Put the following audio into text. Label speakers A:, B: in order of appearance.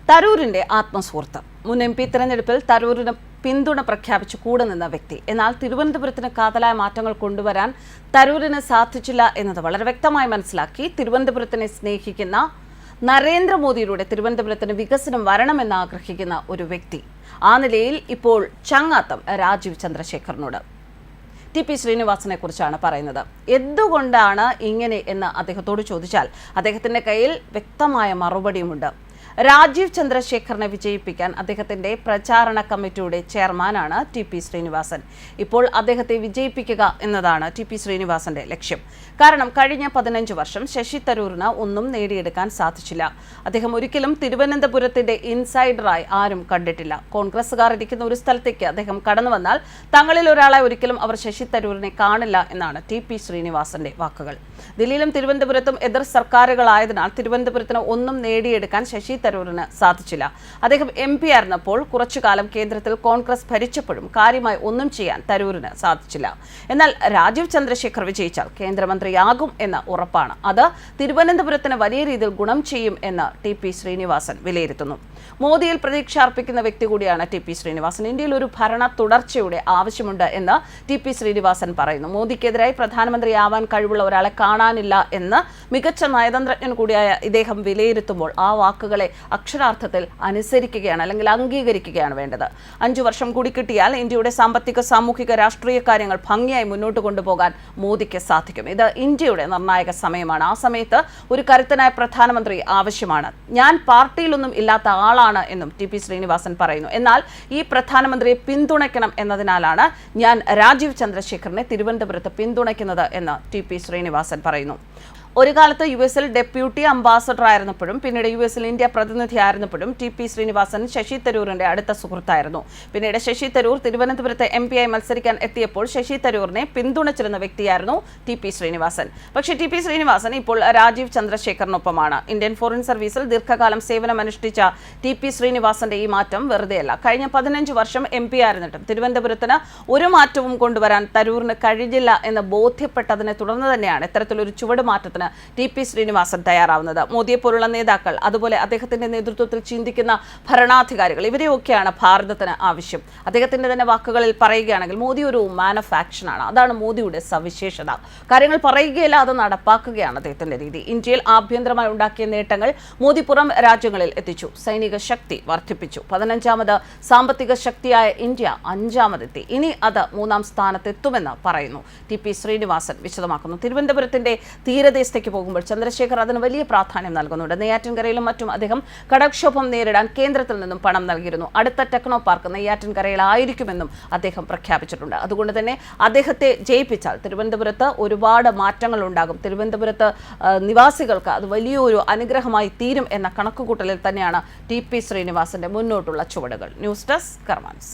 A: തരൂരിന്റെ ആത്മസുഹൃത്ത് മുൻ MP തെരഞ്ഞെടുപ്പിൽ തരൂരിന് പിന്തുണ പ്രഖ്യാപിച്ചു കൂടെ നിന്ന വ്യക്തി. എന്നാൽ തിരുവനന്തപുരത്തിന് കാതലായ മാറ്റങ്ങൾ കൊണ്ടുവരാൻ തരൂരിന് സാധിച്ചില്ല എന്നത് വളരെ വ്യക്തമായി മനസ്സിലാക്കി തിരുവനന്തപുരത്തിനെ സ്നേഹിക്കുന്ന നരേന്ദ്രമോദിയിലൂടെ തിരുവനന്തപുരത്തിന് വികസനം വരണമെന്ന് ആഗ്രഹിക്കുന്ന ഒരു വ്യക്തി. ആ നിലയിൽ ഇപ്പോൾ ചങ്ങാത്തം രാജീവ് ചന്ദ്രശേഖറിനോട്. TP ശ്രീനിവാസനെ കുറിച്ചാണ് പറയുന്നത്. എന്തുകൊണ്ടാണ് ഇങ്ങനെ എന്ന് അദ്ദേഹത്തോട് ചോദിച്ചാൽ അദ്ദേഹത്തിന്റെ കയ്യിൽ വ്യക്തമായ മറുപടിയുമുണ്ട്. രാജീവ് ചന്ദ്രശേഖറിനെ വിജയിപ്പിക്കാൻ അദ്ദേഹത്തിന്റെ പ്രചാരണ കമ്മിറ്റിയുടെ ചെയർമാനാണ് TP ശ്രീനിവാസൻ. ഇപ്പോൾ അദ്ദേഹത്തെ വിജയിപ്പിക്കുക എന്നതാണ് TP ശ്രീനിവാസന്റെ ലക്ഷ്യം. കാരണം കഴിഞ്ഞ 15 വർഷം ശശി തരൂരിന് ഒന്നും നേടിയെടുക്കാൻ സാധിച്ചില്ല. അദ്ദേഹം ഒരിക്കലും തിരുവനന്തപുരത്തിന്റെ ഇൻസൈഡറായി ആരും കണ്ടിട്ടില്ല. കോൺഗ്രസുകാർ ഇരിക്കുന്ന ഒരു സ്ഥലത്തേക്ക് അദ്ദേഹം കടന്നു വന്നാൽ തങ്ങളിൽ ഒരാളെ ഒരിക്കലും അവർ ശശി തരൂരിനെ കാണില്ല എന്നാണ് TP ശ്രീനിവാസന്റെ വാക്കുകൾ. ദില്ലിയിലും തിരുവനന്തപുരത്തും എതിർ സർക്കാരുകളായതിനാൽ തിരുവനന്തപുരത്തിന് ഒന്നും നേടിയെടുക്കാൻ ശശി തരൂരിന് സാധിച്ചില്ല. അദ്ദേഹം MP ആയിരുന്നപ്പോൾ കുറച്ചുകാലം കേന്ദ്രത്തിൽ കോൺഗ്രസ് ഭരിച്ചപ്പോഴും കാര്യമായി ഒന്നും ചെയ്യാൻ തരൂരിന് സാധിച്ചില്ല. എന്നാൽ രാജീവ് ചന്ദ്രശേഖർ വിജയിച്ചാൽ കേന്ദ്രമന്ത്രിയാകും എന്ന ഉറപ്പാണ്. അത് തിരുവനന്തപുരത്തിന് വലിയ രീതിയിൽ ഗുണം ചെയ്യും എന്ന് TP ശ്രീനിവാസൻ വിലയിരുത്തുന്നു. മോദിയിൽ പ്രതീക്ഷ അർപ്പിക്കുന്ന വ്യക്തി കൂടിയാണ് TP ശ്രീനിവാസൻ. ഇന്ത്യയിൽ ഒരു ഭരണ തുടർച്ചയുടെ ആവശ്യമുണ്ട് എന്ന് TP ശ്രീനിവാസൻ പറയുന്നു. മോദിക്കെതിരായി പ്രധാനമന്ത്രിയാവാൻ കഴിവുള്ള ഒരാളെ കാണാനില്ല എന്ന് മികച്ച നയതന്ത്രജ്ഞൻ കൂടിയായ ഇദ്ദേഹം വിലയിരുത്തുമ്പോൾ ആ വാക്കുകളെ അക്ഷരാർത്ഥത്തിൽ അനുസരിക്കുകയാണ് അല്ലെങ്കിൽ അംഗീകരിക്കുകയാണ് വേണ്ടത്. 5 വർഷം കൂടി കിട്ടിയാൽ ഇന്ത്യയുടെ സാമ്പത്തിക, സാമൂഹിക, രാഷ്ട്രീയ കാര്യങ്ങൾ ഭംഗിയായി മുന്നോട്ട് കൊണ്ടുപോകാൻ മോദിക്ക് സാധിക്കും. ഇത് ഇന്ത്യയുടെ നിർണായക സമയമാണ്. ആ സമയത്ത് ഒരു കരുത്തനായ പ്രധാനമന്ത്രി ആവശ്യമാണ്. ഞാൻ പാർട്ടിയിലൊന്നും ഇല്ലാത്ത ആളാണ് എന്നും TP ശ്രീനിവാസൻ പറയുന്നു. എന്നാൽ ഈ പ്രധാനമന്ത്രിയെ പിന്തുണയ്ക്കണം എന്നതിനാലാണ് ഞാൻ രാജീവ് ചന്ദ്രശേഖറിനെ തിരുവനന്തപുരത്ത് പിന്തുണയ്ക്കുന്നത് എന്ന് TP ശ്രീനിവാസൻ പറയുന്നു. ഒരു കാലത്ത് US-ൽ ഡെപ്യൂട്ടി അംബാസഡർ ആയിരുന്നപ്പോഴും പിന്നീട് US-ൽ ഇന്ത്യ പ്രതിനിധി ആയിരുന്നപ്പോഴും TP ശ്രീനിവാസൻ ശശി തരൂരിന്റെ അടുത്ത സുഹൃത്തായിരുന്നു. പിന്നീട് ശശി തരൂർ തിരുവനന്തപുരത്ത് MP ആയി മത്സരിക്കാൻ എത്തിയപ്പോൾ ശശി തരൂരിനെ പിന്തുണച്ചിരുന്ന വ്യക്തിയായിരുന്നു TP ശ്രീനിവാസൻ. പക്ഷേ TP ശ്രീനിവാസൻ ഇപ്പോൾ രാജീവ് ചന്ദ്രശേഖറിനൊപ്പമാണ്. ഇന്ത്യൻ ഫോറിൻ സർവീസിൽ ദീർഘകാലം സേവനമനുഷ്ഠിച്ച TP ശ്രീനിവാസന്റെ ഈ മാറ്റം വെറുതെയല്ല. കഴിഞ്ഞ 15 വർഷം MP ആയിരുന്നിട്ടും തിരുവനന്തപുരത്തിന് ഒരു മാറ്റവും കൊണ്ടുവരാൻ തരൂരിന് കഴിഞ്ഞില്ല എന്ന് ബോധ്യപ്പെട്ടതിനെ തുടർന്ന് തന്നെയാണ് ഇത്തരത്തിലൊരു ചുവടുമാറ്റത്തിന് TP ശ്രീനിവാസൻ തയ്യാറാവുന്നത്. മോദിയെ പോലുള്ള നേതാക്കൾ, അതുപോലെ അദ്ദേഹത്തിന്റെ നേതൃത്വത്തിൽ ചിന്തിക്കുന്ന ഭരണാധികാരികൾ, ഇവരെയൊക്കെയാണ് ഭാരതത്തിന് ആവശ്യം. അദ്ദേഹത്തിന്റെ തന്നെ വാക്കുകളിൽ പറയുകയാണെങ്കിൽ മോദി ഒരു മാൻ ഓഫ് ആക്ഷൻ ആണ്. അതാണ് മോദിയുടെ സവിശേഷത. കാര്യങ്ങൾ പറയുകയല്ല, അത് നടപ്പാക്കുകയാണ് അദ്ദേഹത്തിന്റെ രീതി. ഇന്ത്യയിൽ ആഭ്യന്തരമായി ഉണ്ടാക്കിയ നേട്ടങ്ങൾ മോദി പുറം രാജ്യങ്ങളിൽ എത്തിച്ചു. സൈനിക ശക്തി വർദ്ധിപ്പിച്ചു. 15ാമത് സാമ്പത്തിക ശക്തിയായ ഇന്ത്യ 5ാമതെത്തി. ഇനി അത് 3ാം സ്ഥാനത്തെത്തുമെന്ന് പറയുന്നു TP ശ്രീനിവാസൻ വിശദമാക്കുന്നു. തിരുവനന്തപുരത്തിന്റെ തീരദേശത്തേക്ക് പോകുമ്പോൾ ചന്ദ്രശേഖർ അതിന് വലിയ പ്രാധാന്യം നൽകുന്നുണ്ട്. നെയ്യാറ്റിൻകരയിലും മറ്റും അദ്ദേഹം കടക്ഷോഭം നേരിടാൻ കേന്ദ്രത്തിൽ നിന്നും പണം നൽകിയിരുന്നു. അടുത്ത ടെക്നോ പാർക്ക് നെയ്യാറ്റിൻകരയിലായിരിക്കുമെന്നും അദ്ദേഹം പ്രഖ്യാപിച്ചിട്ടുണ്ട്. അതുകൊണ്ട് തന്നെ അദ്ദേഹത്തെ ജയിപ്പിച്ചാൽ തിരുവനന്തപുരത്ത് ഒരുപാട് മാറ്റങ്ങൾ ഉണ്ടാകും. തിരുവനന്തപുരത്ത് നിവാസികൾക്ക് അത് വലിയൊരു അനുഗ്രഹമായി തീരും എന്ന കണക്കുകൂട്ടലിൽ തന്നെയാണ് TP ശ്രീനിവാസന്റെ മുന്നോട്ടുള്ള ചുവടുകൾ. News desk കർമാൻസ്.